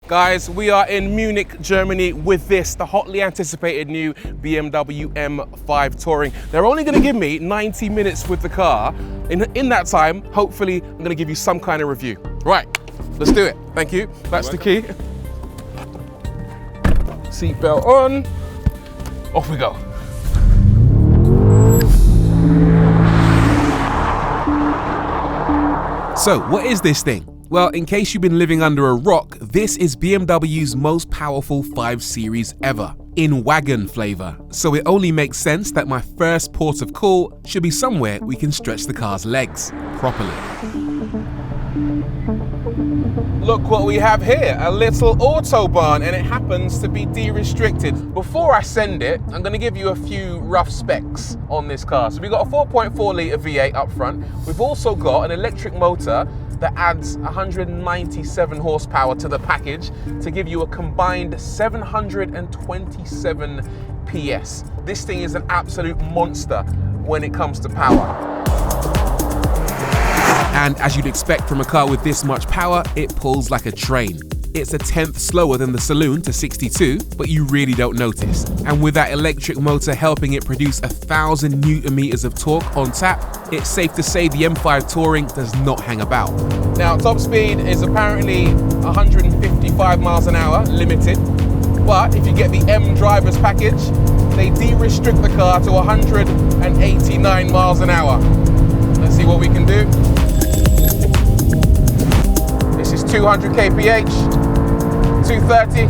Guys, we are in Munich, Germany with this, the hotly anticipated new BMW M5 Touring. They're only going to give me 90 minutes with the car. In that time, hopefully, I'm going to give you some kind of review. Right, let's do it. Thank you. That's the key. Seatbelt on. Off we go. So, what is this thing? Well, in case you've been living under a rock, this is BMW's most powerful 5 Series ever, in Wagon flavour. So it only makes sense that my first port of call should be somewhere we can stretch the car's legs properly. Look what we have here, a little Autobahn, and it happens to be de-restricted. Before I send it, I'm going to give you a few rough specs on this car. So we've got a 4.4 litre V8 up front. We've also got an electric motor that adds 197 horsepower to the package to give you a combined 727 PS. This thing is an absolute monster when it comes to power. And as you'd expect from a car with this much power, it pulls like a train. It's a tenth slower than the saloon to 62, but you really don't notice. And with that electric motor helping it produce 1,000 Newton meters of torque on tap, it's safe to say the M5 Touring does not hang about. Now, top speed is apparently 155 miles an hour, limited. But if you get the M drivers package, they de-restrict the car to 189 miles an hour. Let's see what we can do. This is 200 kph, 230,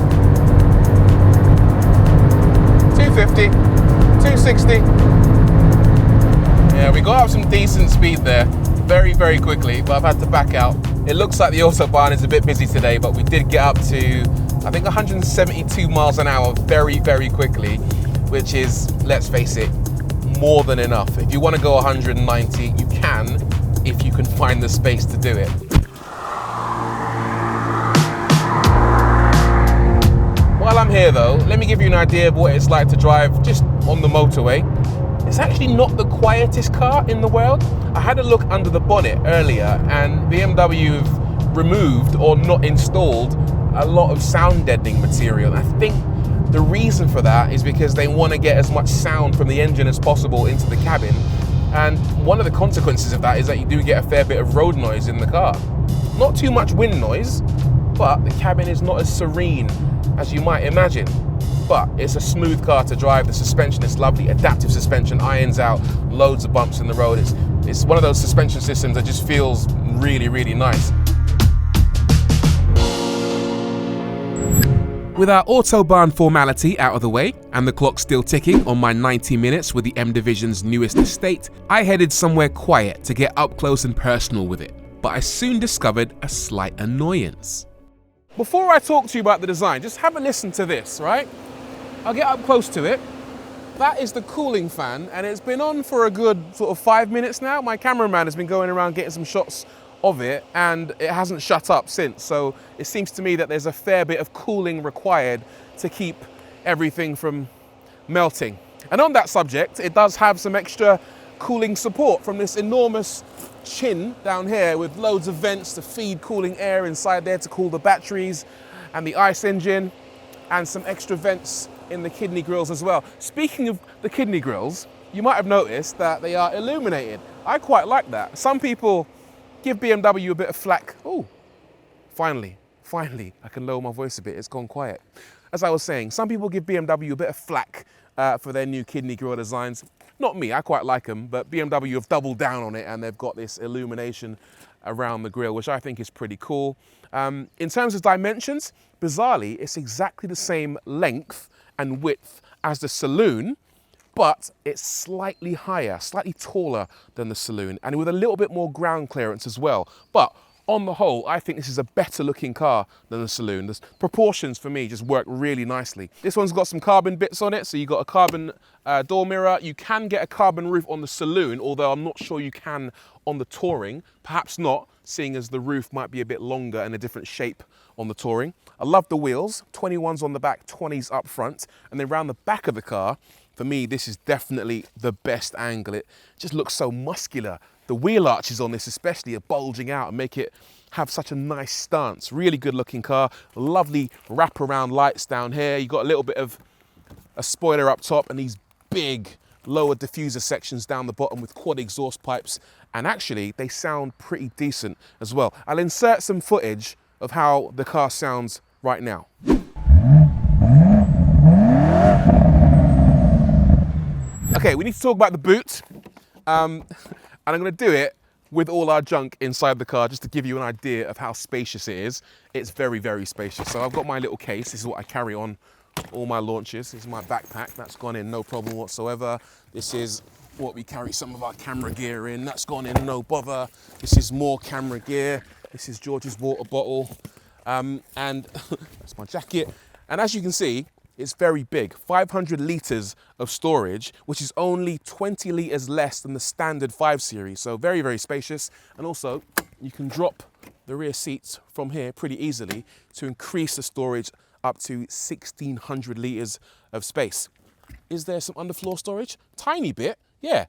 250, 260. Yeah, we got up some decent speed there very, very quickly, but I've had to back out. It looks like the Autobahn is a bit busy today, but we did get up to, I think, 172 miles an hour very, very quickly, which is, let's face it, more than enough. If you want to go 190, you can, if you can find the space to do it. While I'm here though, let me give you an idea of what it's like to drive just on the motorway. It's actually not the quietest car in the world. I had a look under the bonnet earlier and BMW have removed or not installed a lot of sound deadening material. I think the reason for that is because they want to get as much sound from the engine as possible into the cabin. And one of the consequences of that is that you do get a fair bit of road noise in the car. Not too much wind noise, but the cabin is not as serene as you might imagine. But it's a smooth car to drive. The suspension is lovely, adaptive suspension, irons out, loads of bumps in the road. It's one of those suspension systems that just feels really, really nice. With our Autobahn formality out of the way, and the clock still ticking on my 90 minutes with the M Division's newest estate, I headed somewhere quiet to get up close and personal with it. But I soon discovered a slight annoyance. Before I talk to you about the design, just have a listen to this, right? I'll get up close to it. That is the cooling fan, and it's been on for a good sort of 5 minutes now. My cameraman has been going around getting some shots of it, and it hasn't shut up since. So it seems to me that there's a fair bit of cooling required to keep everything from melting. And on that subject, it does have some extra cooling support from this enormous chin down here with loads of vents to feed cooling air inside there to cool the batteries and the ICE engine, and some extra vents in the kidney grills as well. Speaking of the kidney grills, you might have noticed that they are illuminated. I quite like that. Some people give BMW a bit of flack. Oh, finally, I can lower my voice a bit. It's gone quiet. As I was saying, some people give BMW a bit of flack for their new kidney grill designs. Not me, I quite like them, but BMW have doubled down on it and they've got this illumination around the grille, which I think is pretty cool. In terms of dimensions, bizarrely, it's exactly the same length and width as the saloon, but it's slightly higher, slightly taller than the saloon, and with a little bit more ground clearance as well. But on the whole, I think this is a better looking car than the saloon. The proportions for me just work really nicely. This one's got some carbon bits on it, so you've got a carbon door mirror. You can get a carbon roof on the saloon, although I'm not sure you can on the Touring. Perhaps not, seeing as the roof might be a bit longer and a different shape on the Touring. I love the wheels, 21s on the back, 20s up front, and then around the back of the car, for me, this is definitely the best angle. It just looks so muscular The wheel arches on this especially are bulging out and make it have such a nice stance. Really good looking car. Lovely wraparound lights down here. You got a little bit of a spoiler up top and these big lower diffuser sections down the bottom with quad exhaust pipes. And actually they sound pretty decent as well. I'll insert some footage of how the car sounds right now. Okay, we need to talk about the boot. And I'm gonna do it with all our junk inside the car just to give you an idea of how spacious it is. It's very, very spacious. So I've got my little case. This is what I carry on all my launches. This is my backpack. That's gone in no problem whatsoever. This is what we carry some of our camera gear in. That's gone in no bother. This is more camera gear. This is George's water bottle. And that's my jacket. And as you can see, it's very big, 500 litres of storage, which is only 20 litres less than the standard 5 Series. So very, very spacious. And also you can drop the rear seats from here pretty easily to increase the storage up to 1,600 litres of space. Is there some underfloor storage? Tiny bit, yeah.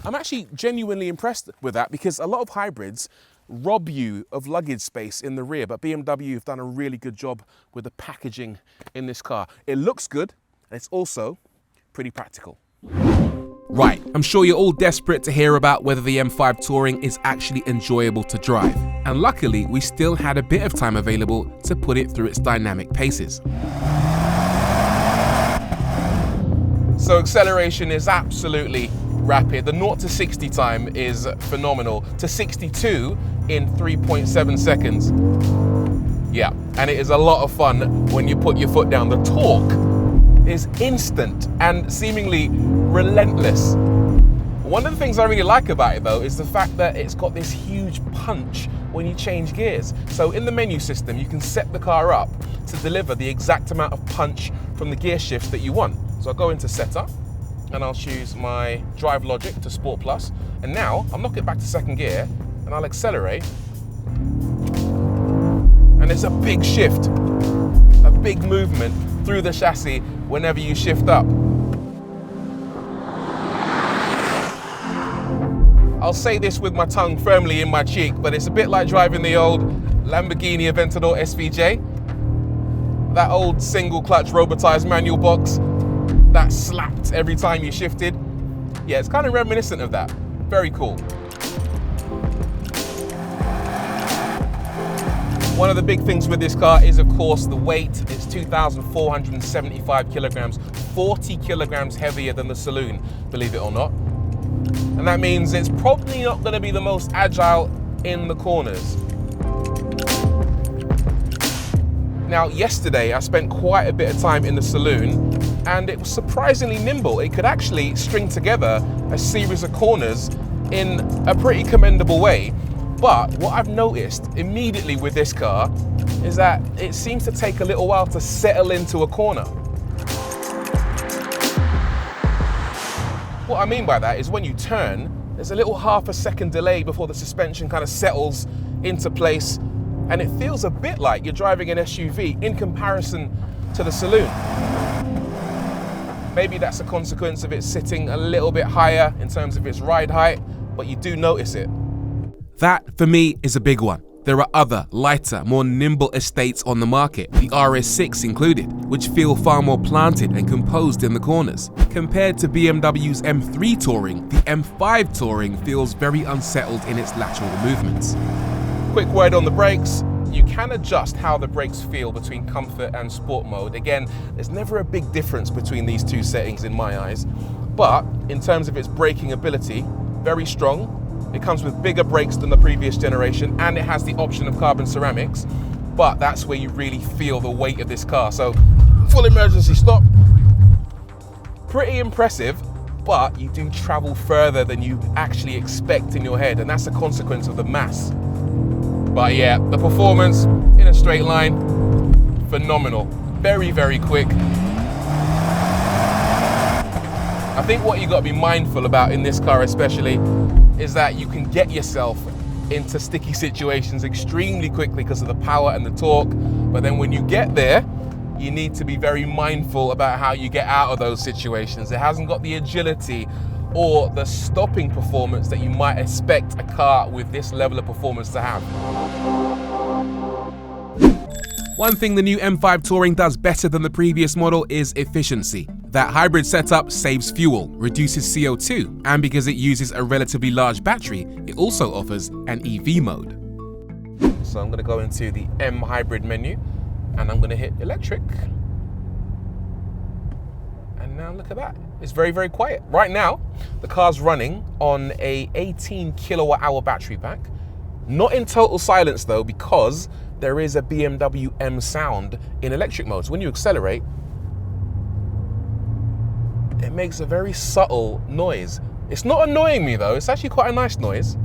I'm actually genuinely impressed with that because a lot of hybrids rob you of luggage space in the rear, but BMW have done a really good job with the packaging in this car. It looks good, and it's also pretty practical. Right, I'm sure you're all desperate to hear about whether the M5 Touring is actually enjoyable to drive. And luckily, we still had a bit of time available to put it through its dynamic paces. So acceleration is absolutely rapid. The 0 to 60 time is phenomenal. To 62 in 3.7 seconds. Yeah, and it is a lot of fun when you put your foot down. The torque is instant and seemingly relentless. One of the things I really like about it though is the fact that it's got this huge punch when you change gears. So in the menu system, you can set the car up to deliver the exact amount of punch from the gear shifts that you want. So I'll go into setup and I'll choose my drive logic to Sport Plus. And now I'll knock it back to second gear and I'll accelerate. And it's a big shift, a big movement through the chassis whenever you shift up. I'll say this with my tongue firmly in my cheek, but it's a bit like driving the old Lamborghini Aventador SVJ. That old single clutch robotized manual box that slapped every time you shifted. Yeah, it's kind of reminiscent of that. Very cool. One of the big things with this car is, of course, the weight. It's 2,475 kilograms, 40 kilograms heavier than the saloon, believe it or not. And that means it's probably not going to be the most agile in the corners. Now, yesterday I spent quite a bit of time in the saloon and it was surprisingly nimble. It could actually string together a series of corners in a pretty commendable way. But what I've noticed immediately with this car is that it seems to take a little while to settle into a corner. What I mean by that is when you turn, there's a little half a second delay before the suspension kind of settles into place, and it feels a bit like you're driving an SUV in comparison to the saloon. Maybe that's a consequence of it sitting a little bit higher in terms of its ride height, but you do notice it. That, for me, is a big one. There are other, lighter, more nimble estates on the market, the RS6 included, which feel far more planted and composed in the corners. Compared to BMW's M3 Touring, the M5 Touring feels very unsettled in its lateral movements. Quick word on the brakes. You can adjust how the brakes feel between comfort and sport mode. Again, there's never a big difference between these two settings in my eyes, but in terms of its braking ability, very strong. It comes with bigger brakes than the previous generation and it has the option of carbon ceramics, but that's where you really feel the weight of this car. So full emergency stop, pretty impressive, but you do travel further than you actually expect in your head, and that's a consequence of the mass. But yeah, the performance in a straight line, phenomenal. Very, very quick. I think what you got to be mindful about in this car especially is that you can get yourself into sticky situations extremely quickly because of the power and the torque. But then when you get there, you need to be very mindful about how you get out of those situations. It hasn't got the agility or the stopping performance that you might expect a car with this level of performance to have. One thing the new M5 Touring does better than the previous model is efficiency. That hybrid setup saves fuel, reduces CO2, and because it uses a relatively large battery, it also offers an EV mode. So I'm going to go into the M hybrid menu and I'm going to hit electric. And now look at that. It's very, very quiet. Right now, the car's running on a 18 kilowatt hour battery pack. Not in total silence though, because there is a BMW M sound in electric mode. So when you accelerate, it makes a very subtle noise. It's not annoying me though, it's actually quite a nice noise.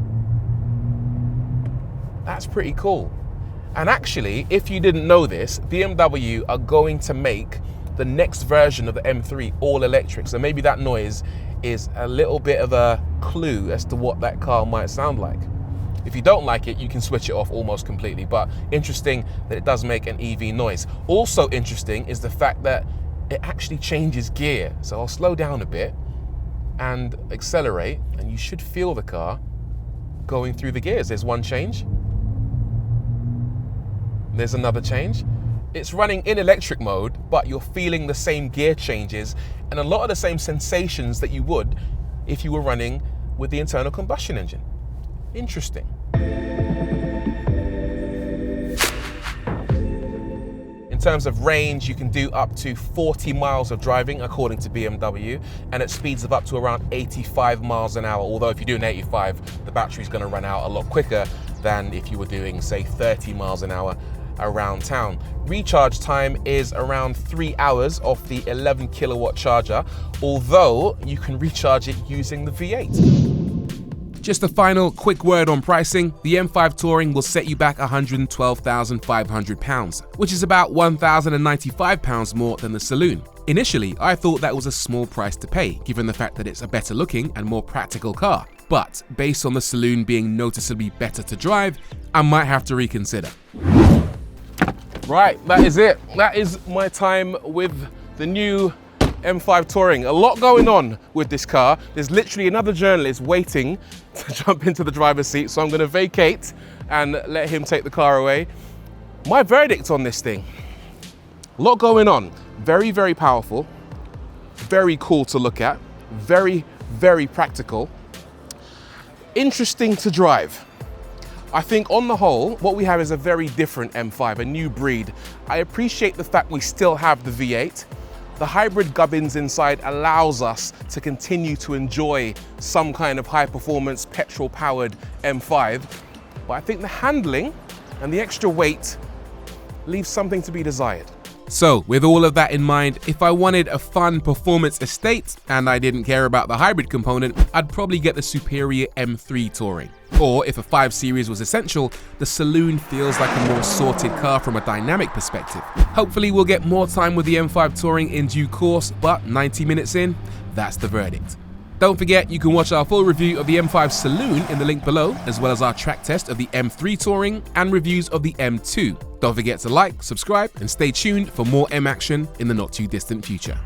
That's pretty cool. And actually, if you didn't know this, BMW are going to make the next version of the M3 all electric. So maybe that noise is a little bit of a clue as to what that car might sound like. If you don't like it, you can switch it off almost completely, but interesting that it does make an EV noise. Also interesting is the fact that it actually changes gear. So I'll slow down a bit and accelerate, and you should feel the car going through the gears. There's one change. There's another change. It's running in electric mode, but you're feeling the same gear changes and a lot of the same sensations that you would if you were running with the internal combustion engine. Interesting. In terms of range, you can do up to 40 miles of driving according to BMW, and it speeds up to around 85 miles an hour. Although if you're doing 85, the battery's going to run out a lot quicker than if you were doing, say, 30 miles an hour around town. Recharge time is around 3 hours off the 11 kilowatt charger, although you can recharge it using the V8. Just a final quick word on pricing. The M5 Touring will set you back £112,500, which is about £1,095 more than the Saloon. Initially, I thought that was a small price to pay, given the fact that it's a better looking and more practical car. But based on the Saloon being noticeably better to drive, I might have to reconsider. Right, that is it. That is my time with the new M5 Touring. A lot going on with this car. There's literally another journalist waiting to jump into the driver's seat, so I'm going to vacate and let him take the car away. My verdict on this thing: a lot going on. Very, very powerful, very cool to look at, very, very practical, interesting to drive. I think on the whole, what we have is a very different M5, a new breed. I appreciate the fact we still have the V8. The hybrid gubbins inside allows us to continue to enjoy some kind of high performance petrol powered M5. But I think the handling and the extra weight leaves something to be desired. So with all of that in mind, if I wanted a fun performance estate and I didn't care about the hybrid component, I'd probably get the superior M3 Touring. Or if a 5 Series was essential, the Saloon feels like a more sorted car from a dynamic perspective. Hopefully we'll get more time with the M5 Touring in due course, but 90 minutes in, that's the verdict. Don't forget, you can watch our full review of the M5 Saloon in the link below, as well as our track test of the M3 Touring and reviews of the M2. Don't forget to like, subscribe, and stay tuned for more M action in the not too distant future.